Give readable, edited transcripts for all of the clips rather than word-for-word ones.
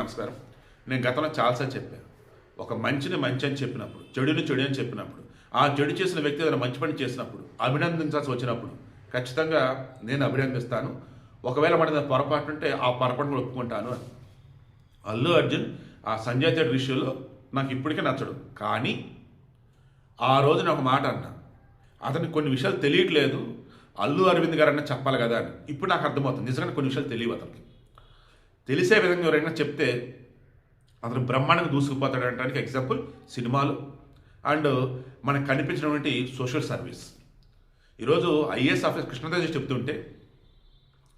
నమస్కారం. నేను గతంలో చాలాసార్లు చెప్పాను, ఒక మంచిని మంచి అని చెప్పినప్పుడు, చెడుని చెడు అని చెప్పినప్పుడు, ఆ చెడు చేసిన వ్యక్తి ఏదైనా మంచి పని చేసినప్పుడు అభినందించాల్సి వచ్చినప్పుడు ఖచ్చితంగా నేను అభినందిస్తాను. ఒకవేళ మన పొరపాటు ఉంటే ఆ పొరపాటును ఒప్పుకుంటాను అని. అల్లు అర్జున్ ఆ సంజయ్ దత్ విషయంలో నాకు ఇప్పటికీ నచ్చడు. కానీ ఆ రోజు నేను ఒక మాట అన్నా, అతనికి కొన్ని విషయాలు తెలియట్లేదు, అల్లు అరవింద్ గారు అన్న చెప్పాలి కదా అని. ఇప్పుడు నాకు అర్థమవుతుంది, నిజంగా కొన్ని విషయాలు తెలియవు. అతనికి తెలిసే విధంగా ఎవరైనా చెప్తే అతను బ్రహ్మాండంగా దూసుకుపోతాడు అనడానికి ఎగ్జాంపుల్ సినిమాలు అండ్ మనకు కనిపించినటువంటి సోషల్ సర్వీస్. ఈరోజు ఐఏఎస్ ఆఫీసర్ కృష్ణతేజ చెప్తుంటే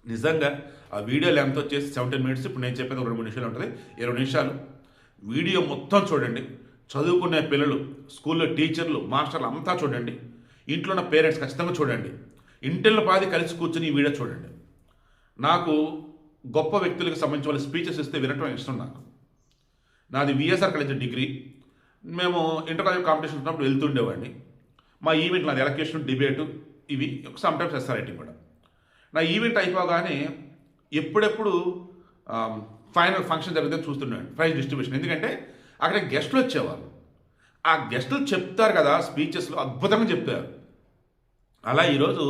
నిజంగా ఆ వీడియో లెంత్ వచ్చేసి 17 minutes. ఇప్పుడు నేను చెప్పేది 2-3 నిమిషాలు ఉంటుంది, 20 నిమిషాలు వీడియో మొత్తం చూడండి. చదువుకునే పిల్లలు, స్కూల్లో టీచర్లు, మాస్టర్లు అంతా చూడండి. ఇంట్లో ఉన్న పేరెంట్స్ ఖచ్చితంగా చూడండి. ఇంటిల్లో పాది కలిసి కూర్చొని ఈ వీడియో చూడండి. నాకు గొప్ప వ్యక్తులకు సంబంధించి వాళ్ళ స్పీచెస్ ఇస్తే వినటం ఇష్టం. నాది విఎస్ఆర్ కాలేజ్ డిగ్రీ. మేము ఇంటర్ కాలేజ్ కాంపిటీషన్ ఉన్నప్పుడు వెళ్తుండేవాడిని. మా ఈవెంట్ నాది ఎలక్షన్, డిబేటు, ఇవి సమ్టైమ్స్ ఎస్ఆర్ రైటింగ్ కూడా. నా ఈవెంట్ అయిపోగానే ఎప్పుడెప్పుడు ఫైనల్ ఫంక్షన్ జరిగితే చూస్తున్నాను ప్రైజ్ డిస్ట్రిబ్యూషన్. ఎందుకంటే అక్కడ గెస్టులు వచ్చేవాళ్ళు. ఆ గెస్టులు చెప్తారు కదా స్పీచెస్లో, అద్భుతంగా చెప్తారు. అలా ఈరోజు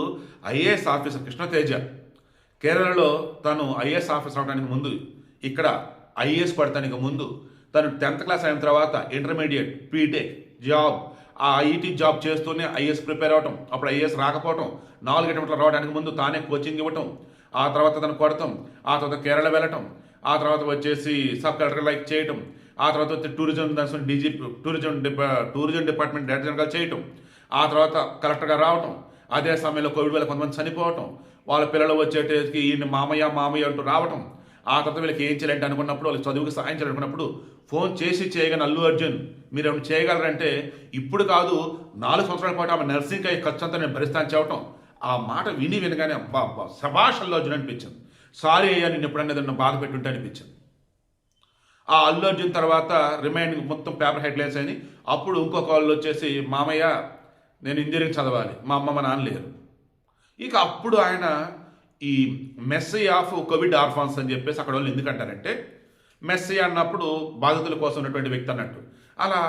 ఐఏఎస్ ఆఫీసర్ కృష్ణతేజ కేరళలో తను ఐఏఎస్ ఆఫీసర్ అవడానికి ముందు, ఇక్కడ ఐఏఎస్ పడటానికి ముందు తను 10th క్లాస్ అయిన తర్వాత ఇంటర్మీడియట్, బీటెక్, జాబ్, ఆ ఐటీ జాబ్ చేస్తూనే ఐఏఎస్ ప్రిపేర్ అవ్వటం, అప్పుడు ఐఏఎస్ రాకపోవటం, 4 గంటలు రావడానికి ముందు తానే కోచింగ్ ఇవ్వటం, ఆ తర్వాత తను కొడతాం, ఆ తర్వాత కేరళ వెళ్ళటం, ఆ తర్వాత వచ్చేసి సబ్ కలెక్టర్ లైక్ చేయటం, ఆ తర్వాత వచ్చి టూరిజం డీజీపీ టూరిజం డిపార్ట్మెంట్ డైరెక్టర్గా చేయటం, ఆ తర్వాత కలెక్టర్గా రావటం. అదే సమయంలో కోవిడ్ వల్ల కొంతమంది చనిపోవటం, వాళ్ళ పిల్లలు వచ్చేటికి ఈయన మామయ్య అంటూ రావటం. ఆ తర్వాత వీళ్ళకి ఏం చేయాలంటే అనుకున్నప్పుడు, వాళ్ళకి చదువుకి సాయం చేయాలనుకున్నప్పుడు ఫోన్ చేసి చేయగానే అల్లు అర్జున్ మీరు ఏమైనా చేయగలరంటే, ఇప్పుడు కాదు 4 సంవత్సరాల పాటు ఆమె నర్సింగ్ అయ్యి ఖర్చు అంతా నేను భరిస్తాను చెప్పటం. ఆ మాట వినగానే అబ్బా శభాష్ అల్లు అర్జున్ అనిపించింది. సారీ అయ్యా నేను ఎప్పుడన్నా ఏదన్నా బాధ పెట్టుంటే అనిపించింది. ఆ అల్లు అర్జున్ తర్వాత రిమైనింగ్ మొత్తం పేపర్ హెడ్లైన్స్ అని. అప్పుడు ఇంకొక వాళ్ళు వచ్చేసి మామయ్య నేను ఇంజనీరింగ్ చదవాలి, మా అమ్మ మా నాన్న లేరు. ఇక అప్పుడు ఆయన ఈ మెస్సీ ఆఫ్ కోవిడ్ ఆర్ఫాన్స్ అని చెప్పేసి అక్కడ వాళ్ళు ఎందుకంటారంటే, మెస్సీ అన్నప్పుడు బాధితుల కోసం ఉన్నటువంటి వ్యక్తి అన్నట్టు. అలా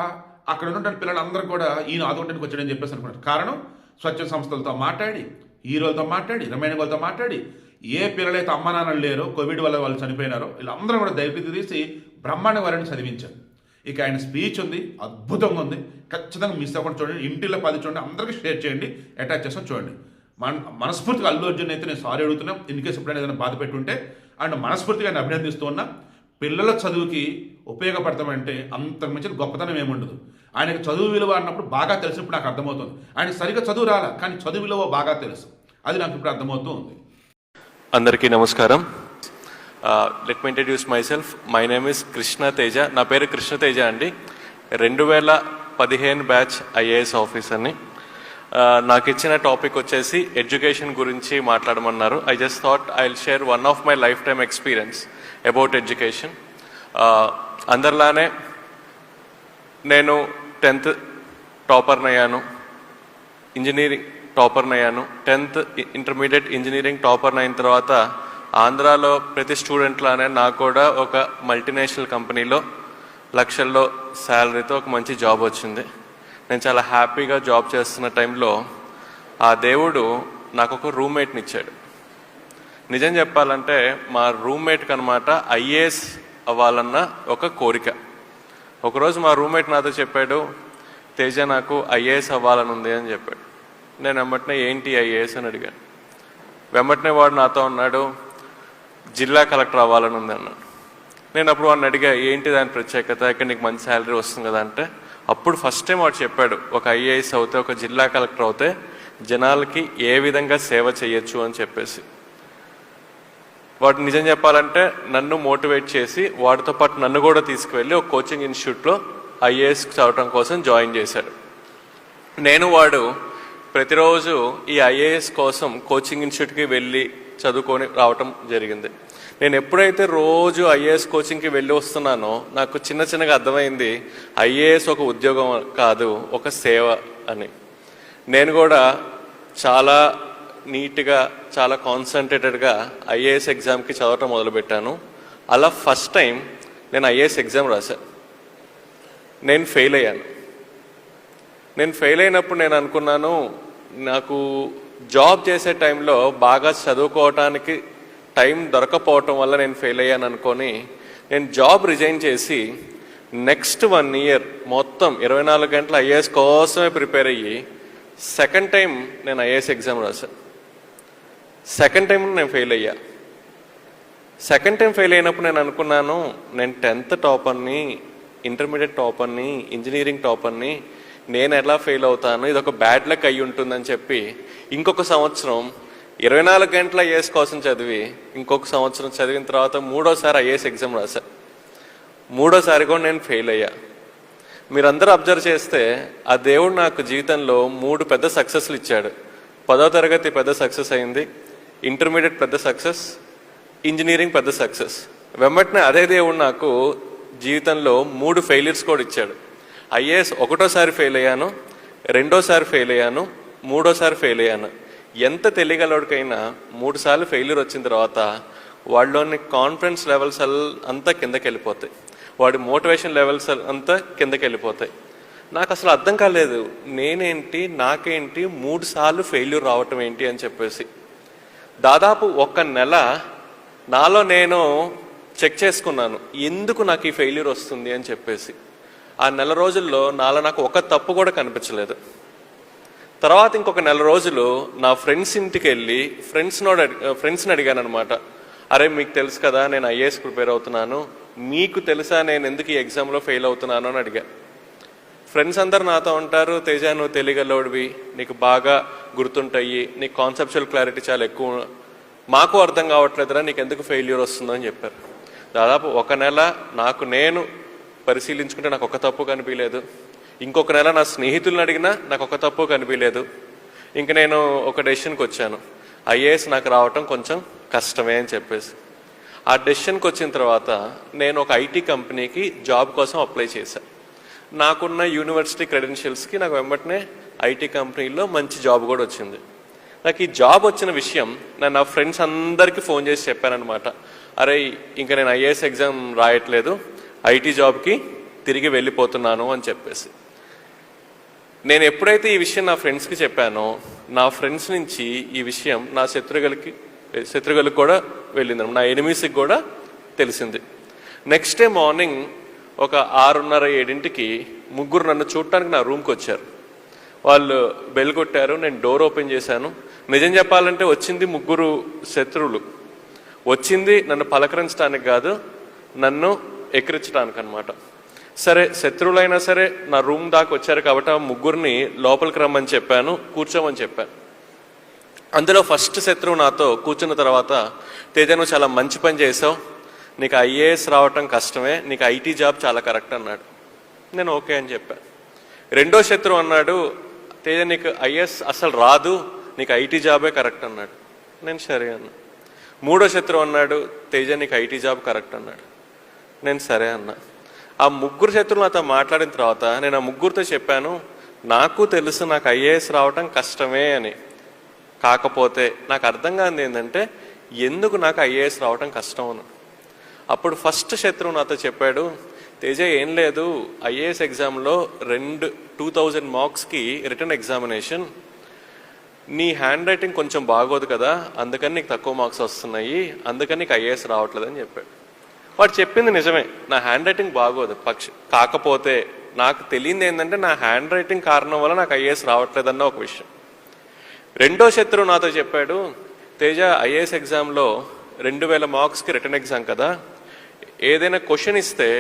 అక్కడ ఉన్నటువంటి పిల్లలందరూ కూడా ఈయన ఆదుకోవడానికి వచ్చాడని చెప్పేసి అనుకున్నారు. కారణం స్వచ్ఛ సంస్థలతో మాట్లాడి, హీరోలతో మాట్లాడి, రిమైనింగ్ వాళ్ళతో మాట్లాడి, ఏ పిల్లలైతే అమ్మ నాన్నలు లేరో కోవిడ్ వల్ల వాళ్ళు చనిపోయినారో వీళ్ళందరూ కూడా దయచేసి తీసి బ్రహ్మాండ వారిని చదివించారు. ఇక ఆయన స్పీచ్ ఉంది, అద్భుతంగా ఉంది. ఖచ్చితంగా మిస్ అవ్వకుండా చూడండి. ఇంటిలో 10 చూడండి, అందరికీ షేర్ చేయండి, అటాచ్ చేస్తాం చూడండి. మనస్ఫూర్తిగా అల్లు అర్జున్ అయితే నేను సారీ అడుగుతున్నా, ఇన్కేస్ ఎప్పుడైనా ఏదైనా బాధ పెట్టుంటే. అండ్ మనస్ఫూర్తిగా నేను అభినందిస్తూ ఉన్నా. పిల్లల చదువుకి ఉపయోగపడతామంటే అంతకు మించిన గొప్పతనం ఏముండదు. ఆయనకు చదువు విలువ అన్నప్పుడు బాగా తెలిసినప్పుడు నాకు అర్థమవుతుంది. ఆయనకు సరిగ్గా చదువు రాలా, కానీ చదువు విలువ బాగా తెలుసు. అది నాకు ఇప్పుడు అర్థమవుతూ ఉంది. అందరికీ నమస్కారం. Let me introduce my self. My name is Krishna Teja. నా పేరు కృష్ణ తేజ అండి. 2015 బ్యాచ్ ఐఏఎస్ ఆఫీసర్ని. నాకు ఇచ్చిన టాపిక్ వచ్చేసి ఎడ్యుకేషన్ గురించి మాట్లాడమన్నారు. I just thought I will share one of my lifetime experience about education. అందరిలానే నేను 10th టాపర్ని అయ్యాను, ఇంజనీరింగ్ టాపర్ని అయ్యాను. 10th ఇంటర్మీడియట్ ఇంజనీరింగ్ టాపర్ని అయిన తర్వాత ఆంధ్రాలో ప్రతి స్టూడెంట్లానే నాకు కూడా ఒక మల్టీనేషనల్ కంపెనీలో లక్షల్లో శాలరీతో ఒక మంచి జాబ్ వచ్చింది. నేను చాలా హ్యాపీగా జాబ్ చేస్తున్న టైంలో ఆ దేవుడు నాకు ఒక రూమ్మేట్ని ఇచ్చాడు. నిజం చెప్పాలంటే మా రూమ్మేట్కి అనమాట ఐఏఎస్ అవ్వాలన్న ఒక కోరిక. ఒకరోజు మా రూమ్మేట్ నాతో చెప్పాడు, తేజ నాకు ఐఏఎస్ అవ్వాలని ఉంది అని చెప్పాడు. నేను వెంబటనే ఏంటి ఐఏఎస్ అని అడిగాను. వెంబటనే వాడు నాతో అన్నాడు, జిల్లా కలెక్టర్ అవ్వాలని ఉంది అన్నాడు. నేను అప్పుడు వాడిని అడిగా, ఏంటి దాని ప్రత్యేకత, ఇక్కడ నీకు మంచి శాలరీ వస్తుంది కదా అంటే, అప్పుడు ఫస్ట్ టైం వాడు చెప్పాడు, ఒక ఐఏఎస్ అవుతే, ఒక జిల్లా కలెక్టర్ అవుతే జనాలకి ఏ విధంగా సేవ చేయొచ్చు అని చెప్పేసి. వాడు నిజం చెప్పాలంటే నన్ను మోటివేట్ చేసి వాడితో పాటు నన్ను కూడా తీసుకువెళ్ళి ఒక కోచింగ్ ఇన్స్టిట్యూట్లో ఐఏఎస్ చదవటం కోసం జాయిన్ చేశాడు. నేను వాడు ప్రతిరోజు ఈ ఐఏఎస్ కోసం కోచింగ్ ఇన్స్టిట్యూట్కి వెళ్ళి చదువుకొని రావటం జరిగింది. నేను ఎప్పుడైతే రోజు ఐఏఎస్ కోచింగ్కి వెళ్ళి వస్తున్నానో నాకు చిన్నగా అర్థమైంది, ఐఏఎస్ ఒక ఉద్యోగం కాదు, ఒక సేవ అని. నేను కూడా చాలా నీట్గా, చాలా కాన్సన్ట్రేటెడ్గా ఐఏఎస్ ఎగ్జామ్కి చదవటం మొదలుపెట్టాను. అలా ఫస్ట్ టైం నేను ఐఏఎస్ ఎగ్జామ్ రాశాను. నేను ఫెయిల్ అయ్యాను. నేను ఫెయిల్ అయినప్పుడు నేను అనుకున్నాను, నాకు జాబ్ చేసే టైంలో బాగా చదువుకోవటానికి టైం దొరకపోవటం వల్ల నేను ఫెయిల్ అయ్యాను అనుకొని నేను జాబ్ రిజైన్ చేసి నెక్స్ట్ 1 ఇయర్ మొత్తం 24 గంటలు ఐఏఎస్ కోసమే ప్రిపేర్ అయ్యి సెకండ్ టైం నేను ఐఏఎస్ ఎగ్జామ్ రాశాను. సెకండ్ టైం నేను ఫెయిల్ అయ్యా. సెకండ్ టైం ఫెయిల్ అయినప్పుడు నేను అనుకున్నాను, నేను 10th టాపర్ని, ఇంటర్మీడియట్ టాపర్ని, ఇంజనీరింగ్ టాపర్ని, నేను ఎలా ఫెయిల్ అవుతాను, ఇది ఒక బ్యాడ్ లక్ అయ్యి ఉంటుందని చెప్పి ఇంకొక సంవత్సరం 24 గంటల ఐఏఎస్ కోసం చదివి ఇంకొక సంవత్సరం చదివిన తర్వాత 3వసారి ఐఏఎస్ ఎగ్జామ్ రాశా. 3వసారి కూడా నేను ఫెయిల్ అయ్యా. మీరందరూ అబ్జర్వ్ చేస్తే ఆ దేవుడు నాకు జీవితంలో 3 పెద్ద సక్సెస్లు ఇచ్చాడు. 10వ తరగతి పెద్ద సక్సెస్ అయింది, ఇంటర్మీడియట్ పెద్ద సక్సెస్, ఇంజనీరింగ్ పెద్ద సక్సెస్. వెంబటనే అదే దేవుడు నాకు జీవితంలో 3 ఫెయిల్యూర్స్ కూడా ఇచ్చాడు. ఐఏఎస్ 1వసారి ఫెయిల్ అయ్యాను, 2వసారి ఫెయిల్ అయ్యాను, 3వసారి ఫెయిల్ అయ్యాను. ఎంత తెలియగలవాడికైనా 3 సార్లు ఫెయిల్యూర్ వచ్చిన తర్వాత వాళ్ళలోని కాన్ఫిడెన్స్ లెవెల్స్ అంతా కిందకి వెళ్ళిపోతాయి, వాడి మోటివేషన్ లెవెల్స్ అంతా కిందకి వెళ్ళిపోతాయి. నాకు అసలు అర్థం కాలేదు, నేనేంటి, నాకేంటి 3 సార్లు ఫెయిల్యూర్ రావటం ఏంటి అని చెప్పేసి దాదాపు 1 నెల నాలో నేను చెక్ చేసుకున్నాను, ఎందుకు నాకు ఈ ఫెయిల్యూర్ వస్తుంది అని చెప్పేసి. ఆ నెల రోజుల్లో నాలో నాకు ఒక తప్పు కూడా కనిపించలేదు. తర్వాత ఇంకొక నెల రోజులు నా ఫ్రెండ్స్ ఇంటికి వెళ్ళి ఫ్రెండ్స్ని అడిగాను అనమాట, అరే మీకు తెలుసు కదా నేను ఐఏఎస్ ప్రిపేర్ అవుతున్నాను, మీకు తెలుసా నేను ఎందుకు ఈ ఎగ్జామ్లో ఫెయిల్ అవుతున్నాను అని అడిగా. ఫ్రెండ్స్ అందరు నాతో ఉంటారు, తేజ నువ్వు తెలియగలవాడివి, నీకు బాగా గుర్తుంటాయి, నీకు కాన్సెప్చువల్ క్లారిటీ చాలా ఎక్కువ, మాకు అర్థం కావట్లేదురా నీకు ఎందుకు ఫెయిల్యూర్ వస్తుందో అని చెప్పారు. దాదాపు 1 నెల నాకు నేను పరిశీలించుకుంటే నాకు ఒక తప్పు కనిపించలేదు. ఇంకొక నెల నా స్నేహితులను అడిగినా నాకు ఒక తప్పు కనిపించలేదు. ఇంక నేను ఒక డెసిషన్కి వచ్చాను, ఐఏఎస్ నాకు రావటం కొంచెం కష్టమే అని చెప్పేసి. ఆ డెసిషన్కి వచ్చిన తర్వాత నేను ఒక ఐటీ కంపెనీకి జాబ్ కోసం అప్లై చేశాను. నాకున్న యూనివర్సిటీ క్రెడెన్షియల్స్కి నాకు వెంబటనే ఐటీ కంపెనీలో మంచి జాబ్ కూడా వచ్చింది. నాకు ఈ జాబ్ వచ్చిన విషయం నేను నా ఫ్రెండ్స్ అందరికీ ఫోన్ చేసి చెప్పానమాట, అరే ఇంకా నేను ఐఏఎస్ ఎగ్జామ్ రాయట్లేదు, ఐటీ జాబ్కి తిరిగి వెళ్ళిపోతున్నాను అని చెప్పేసి. నేను ఎప్పుడైతే ఈ విషయం నా ఫ్రెండ్స్కి చెప్పానో నా ఫ్రెండ్స్ నుంచి ఈ విషయం నా శత్రువులకు కూడా వెళ్ళింది, నా ఎనిమీస్కి కూడా తెలిసింది. నెక్స్ట్ డే మార్నింగ్ ఒక 6:30-7కి 3 నన్ను చూడటానికి నా రూమ్కి వచ్చారు. వాళ్ళు బెల్ కొట్టారు, నేను డోర్ ఓపెన్ చేశాను. నిజం చెప్పాలంటే వచ్చింది 3 శత్రువులు. వచ్చింది నన్ను పలకరించడానికి కాదు, నన్ను ఎక్కిరించడానికి అనమాట. సరే శత్రువులైనా సరే నా రూమ్ దాకా వచ్చారు కాబట్టి ఆ 3 లోపలికి రమ్మని చెప్పాను, కూర్చోమని చెప్పాను. అందులో ఫస్ట్ శత్రువు నాతో కూర్చున్న తర్వాత, తేజ నువ్వు చాలా మంచి పని చేసావు, నీకు ఐఏఎస్ రావటం కష్టమే, నీకు ఐటీ జాబ్ చాలా కరెక్ట్ అన్నాడు. నేను ఓకే అని చెప్పాను. రెండో శత్రువు అన్నాడు, తేజ నీకు ఐఏఎస్ అసలు రాదు, నీకు ఐటీ జాబే కరెక్ట్ అన్నాడు. నేను సరే అన్నా. మూడో శత్రువు అన్నాడు, తేజ నీకు ఐటీ జాబ్ కరెక్ట్ అన్నాడు. నేను సరే అన్నా. ఆ 3 శత్రువులు నాతో మాట్లాడిన తర్వాత నేను ఆ 3తో చెప్పాను, నాకు తెలుసు నాకు ఐఏఎస్ రావటం కష్టమే అని, కాకపోతే నాకు అర్థం కానిది ఏంటంటే ఎందుకు నాకు ఐఏఎస్ రావటం కష్టం అని. అప్పుడు ఫస్ట్ శత్రువు నాతో చెప్పాడు, తేజ ఏం లేదు, ఐఏఎస్ ఎగ్జామ్లో 2000 మార్క్స్కి రిటర్న్ ఎగ్జామినేషన్, నీ హ్యాండ్ రైటింగ్ కొంచెం బాగోదు కదా, అందుకని నీకు తక్కువ మార్క్స్ వస్తున్నాయి, అందుకని నీకు ఐఏఎస్ రావట్లేదు అని చెప్పాడు. వాడు చెప్పింది నిజమే, నా హ్యాండ్ రైటింగ్ బాగోదు, కాకపోతే నాకు తెలియంది ఏంటంటే నా హ్యాండ్ రైటింగ్ కారణం వల్ల నాకు ఐఏఎస్ రావట్లేదన్న ఒక విషయం. రెండో శత్రువు నాతో చెప్పాడు, తేజ ఐఏఎస్ ఎగ్జామ్లో 2000 మార్క్స్కి రిటర్న్ ఎగ్జామ్ కదా, ఏదైనా క్వశ్చన్ ఇస్తే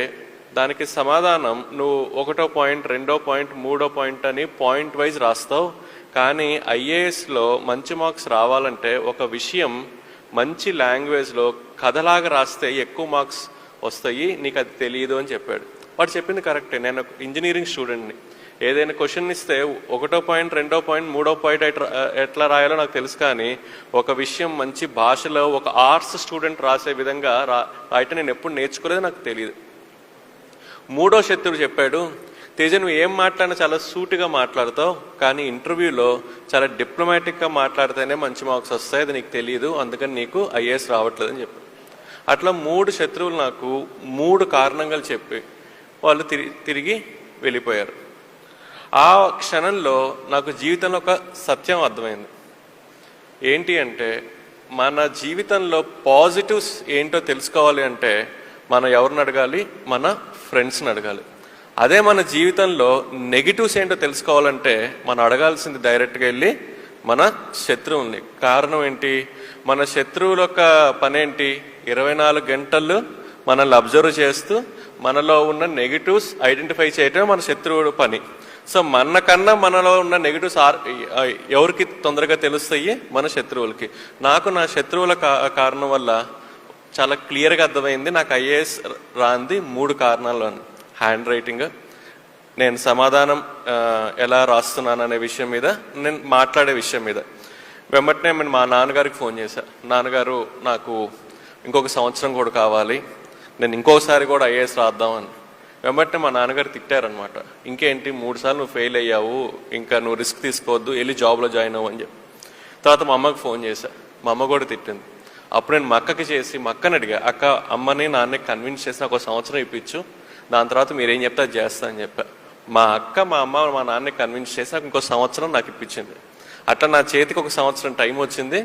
దానికి సమాధానం నువ్వు 1వ పాయింట్ 2వ పాయింట్ 3వ పాయింట్ అని పాయింట్ వైజ్ రాస్తావు, కానీ ఐఏఎస్లో మంచి మార్క్స్ రావాలంటే ఒక విషయం మంచి లాంగ్వేజ్లో కథలాగా రాస్తే ఎక్కువ మార్క్స్ వస్తాయి, నీకు అది తెలియదు అని చెప్పాడు. వాడు చెప్పింది కరెక్టే, నేను ఇంజనీరింగ్ స్టూడెంట్ని, ఏదైనా క్వశ్చన్ ఇస్తే 1వ పాయింట్ 2వ పాయింట్ 3వ పాయింట్ ఎట్లా రాయాలో నాకు తెలుసు, కానీ ఒక విషయం మంచి భాషలో ఒక ఆర్ట్స్ స్టూడెంట్ రాసే విధంగా రాయటం నేను ఎప్పుడు నేర్చుకోలేదు, నాకు తెలియదు. మూడో శత్రువు చెప్పాడు, తేజ నువ్వు ఏం మాట్లాడినా చాలా సూటిగా మాట్లాడతావు, కానీ ఇంటర్వ్యూలో చాలా డిప్లొమాటిక్గా మాట్లాడితేనే మంచి మార్క్స్ వస్తాయి, అది నీకు తెలియదు, అందుకని నీకు ఐఏఎస్ రావట్లేదని చెప్పాడు. అట్లా 3 శత్రువులు నాకు 3 కారణంగా చెప్పి వాళ్ళు తిరిగి వెళ్ళిపోయారు. ఆ క్షణంలో నాకు జీవితంలో ఒక సత్యం అర్థమైంది. ఏంటి అంటే, మన జీవితంలో పాజిటివ్స్ ఏంటో తెలుసుకోవాలి అంటే మనం ఎవరిని అడగాలి? మన ఫ్రెండ్స్ని అడగాలి. అదే మన జీవితంలో నెగిటివ్స్ ఏంటో తెలుసుకోవాలంటే మనం అడగాల్సింది డైరెక్ట్గా వెళ్ళి మన శత్రువుల్ని. కారణం ఏంటి? మన శత్రువుల యొక్క పని ఏంటి? 24 గంటలు మనల్ని అబ్జర్వ్ చేస్తూ మనలో ఉన్న నెగిటివ్స్ ఐడెంటిఫై చేయటం మన శత్రువుల పని. సో మనకన్నా మనలో ఉన్న నెగిటివ్స్ ఎవరికి తొందరగా తెలుస్తాయి? మన శత్రువులకి. నాకు నా శత్రువుల కారణం వల్ల చాలా క్లియర్గా అర్థమైంది నాకు ఐఏఎస్ రాంది 3 కారణాలు. హ్యాండ్ రైటింగ్, నేను సమాధానం ఎలా రాస్తున్నాను అనే విషయం మీద, నేను మాట్లాడే విషయం మీద. వెంబటనే నేను మా నాన్నగారికి ఫోన్ చేశాను. నాన్నగారు, నాకు ఇంకొక సంవత్సరం కూడా కావాలి, నేను ఇంకోసారి కూడా ఐఏఎస్ రాద్దామని. వెంబటనే మా నాన్నగారు తిట్టారనమాట. ఇంకేంటి 3 సార్లు నువ్వు ఫెయిల్ అయ్యావు, ఇంకా నువ్వు రిస్క్ తీసుకోవద్దు, వెళ్ళి జాబ్లో జాయిన్ అవ్వు అని చెప్పి. తర్వాత మా అమ్మకి ఫోన్ చేశా. మా అమ్మ కూడా తిట్టింది. అప్పుడు నేను మా అక్కకి చేసి మా అక్కని అడిగా, అక్క అమ్మని నాన్నకి కన్విన్స్ చేసి నాకు 1 సంవత్సరం ఇప్పించు, దాని తర్వాత మీరేం చెప్తే అది చేస్తా అని చెప్పా. మా అక్క మా అమ్మ మా నాన్నకి కన్విన్స్ చేసి నాకు 1 సంవత్సరం నాకు ఇప్పించింది. అట్లా నా చేతికి 1 సంవత్సరం టైం వచ్చింది.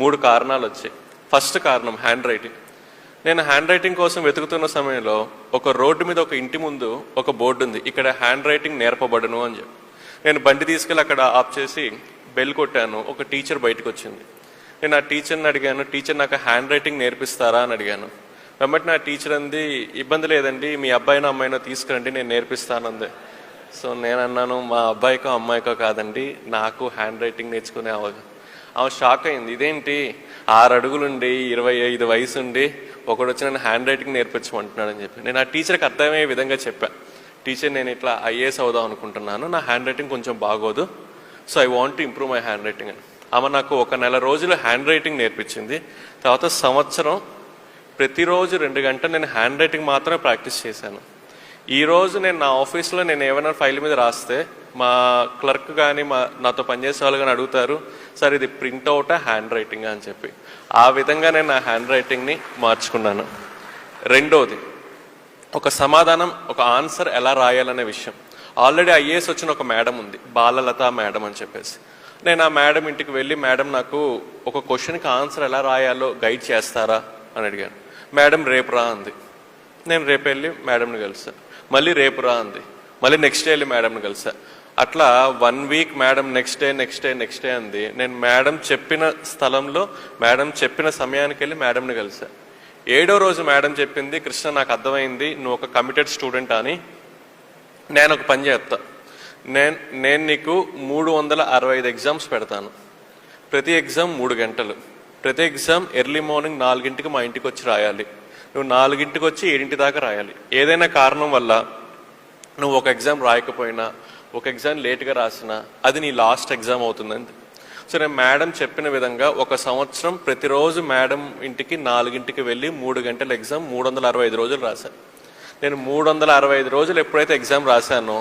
3 కారణాలు వచ్చాయి. ఫస్ట్ కారణం హ్యాండ్ రైటింగ్. నేను హ్యాండ్ రైటింగ్ కోసం వెతుకుతున్న సమయంలో ఒక రోడ్డు మీద ఒక ఇంటి ముందు ఒక బోర్డు ఉంది, ఇక్కడ హ్యాండ్ రైటింగ్ నేర్పబడును అని చెప్పి. నేను బండి తీసుకెళ్ళి అక్కడ ఆఫ్ చేసి బెల్ కొట్టాను. ఒక టీచర్ బయటకు వచ్చింది. నేను ఆ టీచర్ని అడిగాను, టీచర్ నాకు హ్యాండ్ రైటింగ్ నేర్పిస్తారా అని అడిగాను. వెంబటి నా టీచర్ అంది, ఇబ్బంది లేదండి, మీ అబ్బాయినో అమ్మాయినో తీసుకురండి, నేను నేర్పిస్తానంది. సో నేను అన్నాను, మా అబ్బాయికో అమ్మాయికో కాదండి, నాకు హ్యాండ్ రైటింగ్ నేర్చుకునే ఆమె షాక్ అయింది. ఇదేంటి 6 అడుగులుండి 25 వయసు ఉండి ఒకడు వచ్చి నన్ను హ్యాండ్ రైటింగ్ నేర్పించమంటున్నాడని చెప్పి. నేను ఆ టీచర్కి అర్థమయ్యే విధంగా చెప్పాను, టీచర్ నేను ఇట్లా ఐఏఎస్ అవుదాం అనుకుంటున్నాను, నా హ్యాండ్ రైటింగ్ కొంచెం బాగోదు, so I want to improve my hand writing అని. ఆమె నాకు 1 నెల రోజులు హ్యాండ్ రైటింగ్ నేర్పించింది. తర్వాత సంవత్సరం ప్రతిరోజు 2 గంటలు నేను హ్యాండ్ రైటింగ్ మాత్రమే ప్రాక్టీస్ చేశాను. ఈరోజు నేను నా ఆఫీస్లో నేను ఏమైనా ఫైల్ మీద రాస్తే మా క్లర్క్ కానీ నాతో పనిచేసే వాళ్ళు కానీ అడుగుతారు, సార్ ఇది ప్రింట్అవుటా హ్యాండ్ రైటింగా అని చెప్పి. ఆ విధంగా నేను నా హ్యాండ్ రైటింగ్ని మార్చుకున్నాను. రెండోది, ఒక సమాధానం, ఒక ఆన్సర్ ఎలా రాయాలనే విషయం. ఆల్రెడీ ఐఏఎస్ వచ్చిన ఒక మేడం ఉంది, బాలలత మేడం అని చెప్పేసి. నేను ఆ మేడం ఇంటికి వెళ్ళి, మేడం నాకు ఒక క్వశ్చన్కి ఆన్సర్ ఎలా రాయాలో గైడ్ చేస్తారా అని అడిగాను. మేడం రేపు రా అంది. నేను రేపు వెళ్ళి మేడంని కలిసా. మళ్ళీ రేపు రా అంది. మళ్ళీ నెక్స్ట్ డే వెళ్ళి మేడంని కలిసా. అట్లా 1 వీక్ మేడం నెక్స్ట్ డే అంది. నేను మేడం చెప్పిన స్థలంలో మేడం చెప్పిన సమయానికి వెళ్ళి మేడంని కలిసా. 7వ రోజు మేడం చెప్పింది, కృష్ణ నాకు అర్థమైంది నువ్వు ఒక కమిటెడ్ స్టూడెంట్ అని, నేను ఒక పని చేస్తా, నేను నీకు 365 ఎగ్జామ్స్ పెడతాను, ప్రతి ఎగ్జామ్ 3 గంటలు, ప్రతి ఎగ్జామ్ ఎర్లీ మార్నింగ్ 4 మా ఇంటికి వచ్చి రాయాలి, నువ్వు 4 వచ్చి 7 దాకా రాయాలి. ఏదైనా కారణం వల్ల నువ్వు ఒక ఎగ్జామ్ రాయకపోయినా, ఒక ఎగ్జామ్ లేట్గా రాసినా అది నీ లాస్ట్ ఎగ్జామ్ అవుతుందండి. సో నేను మేడం చెప్పిన విధంగా 1 సంవత్సరం ప్రతిరోజు మేడం ఇంటికి 4 వెళ్ళి 3 గంటల ఎగ్జామ్ 365 రోజులు రాశాను. నేను 365 రోజులు ఎప్పుడైతే ఎగ్జామ్ రాశానో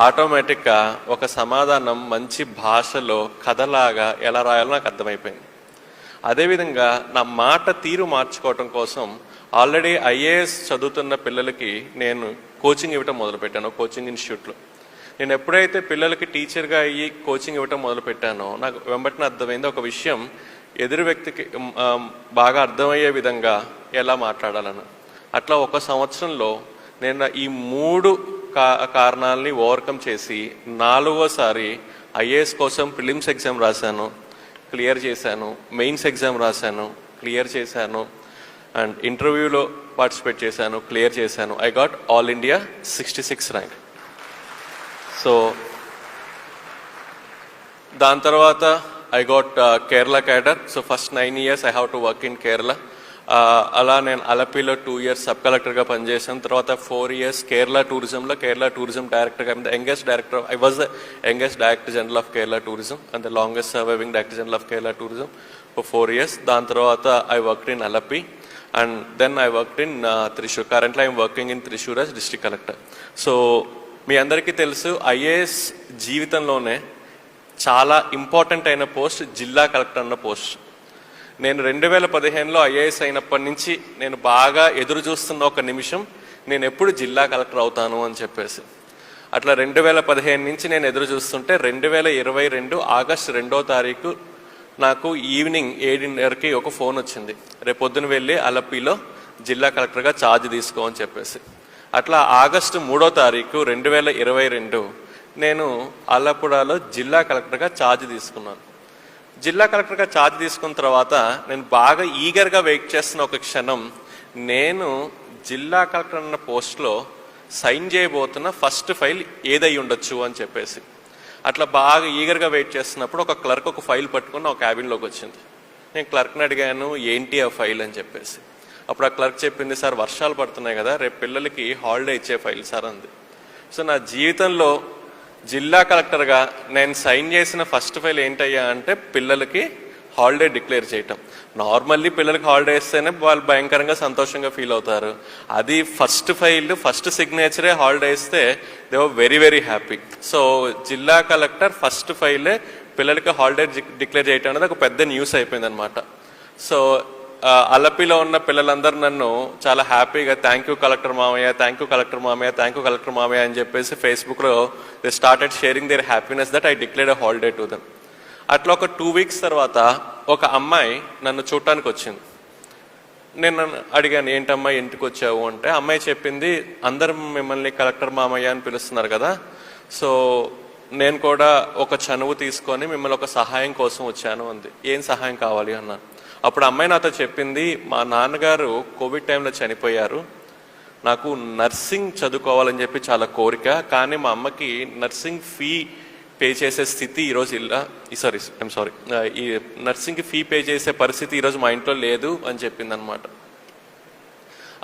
ఆటోమేటిక్గా ఒక సమాధానం మంచి భాషలో కథలాగా ఎలా రాయాలో నాకు అర్థమైపోయింది. అదేవిధంగా నా మాట తీరు మార్చుకోవటం కోసం ఆల్రెడీ ఐఏఎస్ చదువుతున్న పిల్లలకి నేను కోచింగ్ ఇవ్వటం మొదలుపెట్టాను కోచింగ్ ఇన్స్టిట్యూట్లో. నేను ఎప్పుడైతే పిల్లలకి టీచర్గా అయ్యి కోచింగ్ ఇవ్వటం మొదలుపెట్టానో నాకు వెంబటిన అర్థమైంది ఒక విషయం, ఎదురు వ్యక్తికి బాగా అర్థమయ్యే విధంగా ఎలా మాట్లాడాలని. అట్లా 1 సంవత్సరంలో నేను ఈ 3 కారణాలని ఓవర్కమ్ చేసి 4వసారి ఐఏఎస్ కోసం ప్రిలిమ్స్ ఎగ్జామ్ రాశాను, క్లియర్ చేశాను. మెయిన్స్ ఎగ్జామ్ రాశాను, క్లియర్ చేశాను. అండ్ ఇంటర్వ్యూలో పార్టిసిపేట్ చేశాను, క్లియర్ చేశాను. I got all India 66 rank. So దాని తర్వాత I got Kerala cadre. So first 9 years I have to work in Kerala. అలా నేను అలపిలో 2 years సబ్ కలెక్టర్గా పనిచేశాను. తర్వాత 4 years కేరళ టూరిజం డైరెక్టర్గా. Youngest director, I was the youngest director general of Kerala tourism and the longest surviving director general of Kerala tourism for 4 years. దాని తర్వాత I worked in Alleppey and then I worked in Thrissur. Currently I'm working in Thrissur as district collector. So మీ అందరికీ తెలుసు, IAS జీవితంలోనే చాలా important అయిన post జిల్లా collector అన్న పోస్ట్. నేను 2015లో ఐఏఎస్ అయినప్పటి నుంచి నేను బాగా ఎదురు చూస్తున్న ఒక నిమిషం, నేను ఎప్పుడు జిల్లా కలెక్టర్ అవుతాను అని చెప్పేసి. అట్లా 2015 నుంచి నేను ఎదురు చూస్తుంటే 2022 ఆగస్టు 2వ తారీఖు నాకు ఈవినింగ్ 7:30కి ఒక ఫోన్ వచ్చింది, రేపు పొద్దున వెళ్ళి అలపిలో జిల్లా కలెక్టర్గా ఛార్జ్ తీసుకో అని చెప్పేసి. అట్లా ఆగస్టు 3వ తారీఖు 2022 నేను అల్లపురాలో జిల్లా కలెక్టర్గా ఛార్జ్ తీసుకున్నాను. జిల్లా కలెక్టర్గా ఛార్జ్ తీసుకున్న తర్వాత నేను బాగా ఈగర్గా వెయిట్ చేస్తున్న ఒక క్షణం, నేను జిల్లా కలెక్టర్ అన్న పోస్ట్లో సైన్ చేయబోతున్న ఫస్ట్ ఫైల్ ఏదై ఉండొచ్చు అని చెప్పేసి. అట్లా బాగా ఈగర్గా వెయిట్ చేస్తున్నప్పుడు ఒక క్లర్క్ ఒక ఫైల్ పట్టుకుని ఒక క్యాబిన్లోకి వచ్చింది. నేను క్లర్క్ని అడిగాను, ఏంటి ఆ ఫైల్ అని చెప్పేసి. అప్పుడు ఆ క్లర్క్ చెప్పింది, సార్ వర్షాలు పడుతున్నాయి కదా, రేపు పిల్లలకి హాలిడే ఇచ్చే ఫైల్ సార్ అంది. సో నా జీవితంలో జిల్లా కలెక్టర్గా నేను సైన్ చేసిన ఫస్ట్ ఫైల్ ఏంటయ్యా అంటే పిల్లలకి హాలిడే డిక్లేర్ చేయటం. నార్మల్లీ పిల్లలకి హాలిడే ఇస్తేనే వాళ్ళు భయంకరంగా సంతోషంగా ఫీల్ అవుతారు. అది ఫస్ట్ ఫైల్, ఫస్ట్ సిగ్నేచరే హాలిడే ఇస్తే they were very very happy. So జిల్లా కలెక్టర్ ఫస్ట్ ఫైలే పిల్లలకి హాలిడే డిక్లేర్ చేయటం అనేది ఒక పెద్ద న్యూస్ అయిపోయింది అనమాట. సో అలపిలో ఉన్న పిల్లలందరూ నన్ను చాలా హ్యాపీగా థ్యాంక్ యూ కలెక్టర్ మామయ్య, థ్యాంక్ యూ కలెక్టర్ మామయ్య, థ్యాంక్ యూ కలెక్టర్ మామయ్య అని చెప్పేసి ఫేస్బుక్లో they started sharing their happiness that I declared a holiday to them. అట్లా ఒక 2 weeks తర్వాత ఒక అమ్మాయి నన్ను చూడటానికి వచ్చింది. నేను అడిగాను, ఏంటమ్మా ఇంటికి వచ్చావు అంటే అమ్మాయి చెప్పింది, అందరం మిమ్మల్ని కలెక్టర్ మామయ్య అని పిలుస్తున్నారు కదా, సో నేను కూడా ఒక చనువు తీసుకొని మిమ్మల్ని ఒక సహాయం కోసం వచ్చాను అంది. ఏం సహాయం కావాలి అన్నాను. అప్పుడు అమ్మాయి నాతో చెప్పింది, మా నాన్నగారు కోవిడ్ టైంలో చనిపోయారు, నాకు నర్సింగ్ చదువుకోవాలని చెప్పి చాలా కోరిక, కానీ మా అమ్మకి నర్సింగ్ ఫీ పే చేసే స్థితి ఈరోజు ఈ నర్సింగ్కి ఫీ పే చేసే పరిస్థితి ఈరోజు మా ఇంట్లో లేదు అని చెప్పింది అనమాట.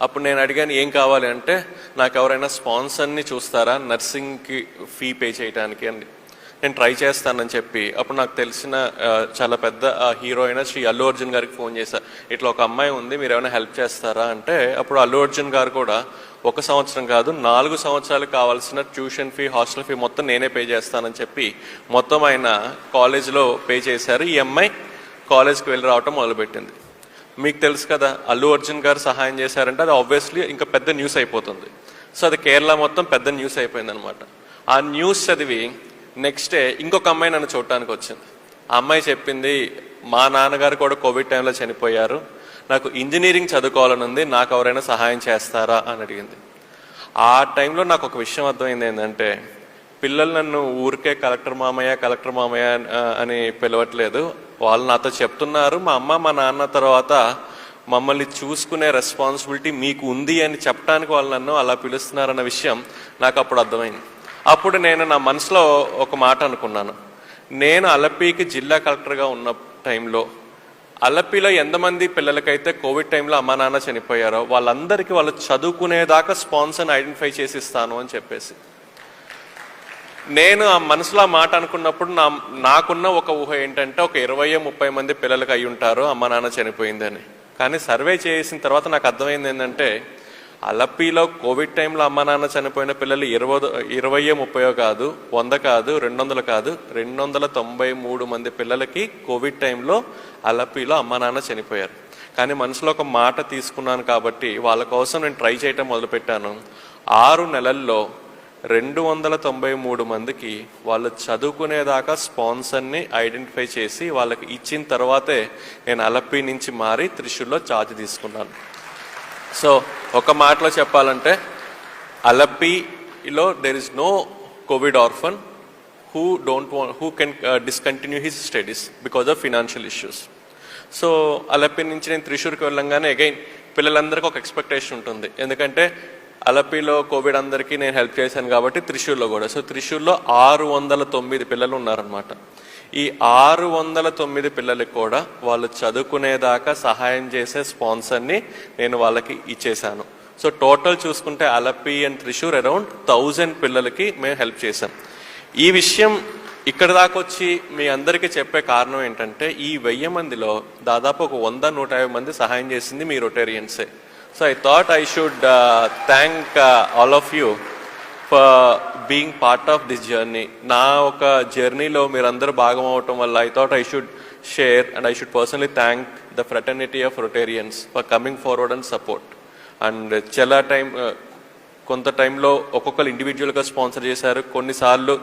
అప్పుడు నేను అడిగాను, ఏం కావాలి అంటే, నాకు ఎవరైనా స్పాన్సర్ని చూస్తారా నర్సింగ్కి ఫీ పే చేయడానికి అని. నేను ట్రై చేస్తానని చెప్పి అప్పుడు నాకు తెలిసిన చాలా పెద్ద హీరో అయిన శ్రీ అల్లు అర్జున్ గారికి ఫోన్ చేశా, ఇట్లా ఒక అమ్మాయి ఉంది, మీరు ఏమైనా హెల్ప్ చేస్తారా అంటే అప్పుడు అల్లు అర్జున్ గారు కూడా 1 సంవత్సరం కాదు 4 సంవత్సరాలకు కావాల్సిన ట్యూషన్ ఫీ, హాస్టల్ ఫీ మొత్తం నేనే పే చేస్తానని చెప్పి మొత్తం ఆయన కాలేజ్లో పే చేశారు. ఈ అమ్మాయి కాలేజ్కి వెళ్ళి రావటం మొదలుపెట్టింది. మీకు తెలుసు కదా, అల్లు అర్జున్ గారు సహాయం చేశారంటే అది ఆబ్వియస్లీ ఇంకా పెద్ద న్యూస్ అయిపోతుంది. సో అది కేరళ మొత్తం పెద్ద న్యూస్ అయిపోయింది అనమాట. ఆ న్యూస్ చదివి నెక్స్ట్ డే ఇంకొక అమ్మాయి నన్ను చూడటానికి వచ్చింది. ఆ అమ్మాయి చెప్పింది, మా నాన్నగారు కూడా కోవిడ్ టైంలో చనిపోయారు, నాకు ఇంజనీరింగ్ చదువుకోవాలని ఉంది, నాకు ఎవరైనా సహాయం చేస్తారా అని అడిగింది. ఆ టైంలో నాకు ఒక విషయం అర్థమైంది, ఏంటంటే పిల్లలు నన్ను ఊరికే కలెక్టర్ మామయ్య అని పిలవట్లేదు, వాళ్ళు నాతో చెప్తున్నారు, మా అమ్మ మా నాన్న తర్వాత మమ్మల్ని చూసుకునే రెస్పాన్సిబిలిటీ మీకు ఉంది అని చెప్పడానికి వాళ్ళు నన్ను అలా పిలుస్తున్నారన్న విషయం నాకు అప్పుడు అర్థమైంది. అప్పుడు నేను నా మనసులో ఒక మాట అనుకున్నాను, నేను అలపికి జిల్లా కలెక్టర్గా ఉన్న టైంలో అలపిలో ఎంతమంది పిల్లలకైతే కోవిడ్ టైంలో అమ్మా నాన్న చనిపోయారో వాళ్ళందరికీ వాళ్ళు చదువుకునేదాకా స్పాన్సర్ని ఐడెంటిఫై చేసి ఇస్తాను అని చెప్పేసి. నేను ఆ మనసులో ఆ మాట అనుకున్నప్పుడు నాకున్న ఒక ఊహ ఏంటంటే ఒక 20-30 మంది పిల్లలకి అయి ఉంటారు అమ్మా నాన్న చనిపోయిందని. కానీ సర్వే చేసిన తర్వాత నాకు అర్థమైంది ఏంటంటే అలపిలో కోవిడ్ టైంలో అమ్మా నాన్న చనిపోయిన పిల్లలు 20-30 కాదు, 100 కాదు, 200 కాదు, 293 మంది పిల్లలకి కోవిడ్ టైంలో అలపిలో అమ్మా నాన్న చనిపోయారు. కానీ మనసులో ఒక మాట తీసుకున్నాను కాబట్టి వాళ్ళ కోసం నేను ట్రై చేయటం మొదలుపెట్టాను. 6 నెలల్లో 293 మందికి వాళ్ళు చదువుకునేదాకా స్పాన్సర్ని ఐడెంటిఫై చేసి వాళ్ళకి ఇచ్చిన తర్వాతే నేను అలపి నుంచి మారి త్రిశూర్లో ఛార్జ్ తీసుకున్నాను. సో ఒక మాటలో చెప్పాలంటే అలపిలో there is no covid orphan who can discontinue his studies because of financial issues. So Alleppey నుంచి నేను త్రిశూర్కి వెళ్ళంగానే అగైన్ పిల్లలందరికీ ఒక ఎక్స్పెక్టేషన్ ఉంటుంది, ఎందుకంటే అలపిలో కోవిడ్ అందరికీ నేను హెల్ప్ చేశాను కాబట్టి త్రిశూర్లో కూడా. సో త్రిశూర్లో 609 పిల్లలు ఉన్నారనమాట. ఈ 609 పిల్లలకి కూడా వాళ్ళు చదువుకునేదాకా సహాయం చేసే స్పాన్సర్ని నేను వాళ్ళకి ఇచ్చేశాను. సో టోటల్ చూసుకుంటే అలపి అండ్ త్రిశూర్ అరౌండ్ 1000 పిల్లలకి మేము హెల్ప్ చేశాం. ఈ విషయం ఇక్కడ దాకా వచ్చి మీ అందరికీ చెప్పే కారణం ఏంటంటే ఈ 1000 మందిలో దాదాపు ఒక 100-150 మంది సహాయం చేసింది మీ రొటేరియన్సే. So I thought I should thank all of you for being part of this journey. నా ఒక జర్నీలో మీరందరూ భాగం అవటం వల్ల I thought I should share, and I should personally thank the fraternity of Rotarians for coming forward and support. And చాలా కొంత టైంలో ఒక్కొక్కరు ఇండివిజువల్గా స్పాన్సర్ చేశారు, కొన్నిసార్లు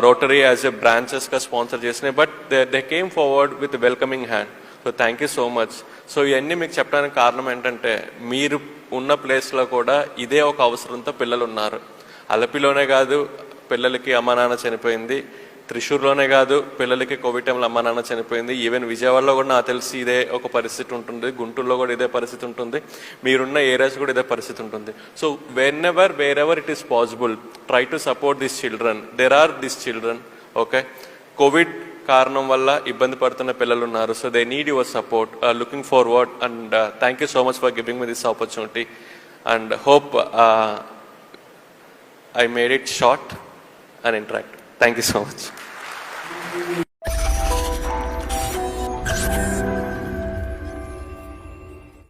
రోటరీ యాజ్ ఎ బ్రాంచెస్గా స్పాన్సర్ చేసినాయి, but they came forward with welcoming hand. So thank you so much. So ఇవన్నీ మీకు చెప్పడానికి కారణం ఏంటంటే మీరు ఉన్న ప్లేస్లో కూడా ఇదే ఒక అవసరంతో పిల్లలు ఉన్నారు. అలపిలోనే కాదు పిల్లలకి అమ్మ నాన్న చనిపోయింది, త్రిశూర్లోనే కాదు పిల్లలకి కోవిడ్ టైంలో అమ్మ నాన్న చనిపోయింది, ఈవెన్ విజయవాడలో కూడా నాకు తెలిసి ఇదే ఒక పరిస్థితి ఉంటుంది, గుంటూరులో కూడా ఇదే పరిస్థితి ఉంటుంది, మీరున్న ఏరియాస్ కూడా ఇదే పరిస్థితి ఉంటుంది. So wherever it is possible, try to support this children. There are this children, okay, Covid కారణం వల్ల ఇబ్బంది పడుతున్న పిల్లలు ఉన్నారు. So they need your support. Looking forward and thank you so much for giving me this opportunity and hope I made it short and interactive. Thank you so much.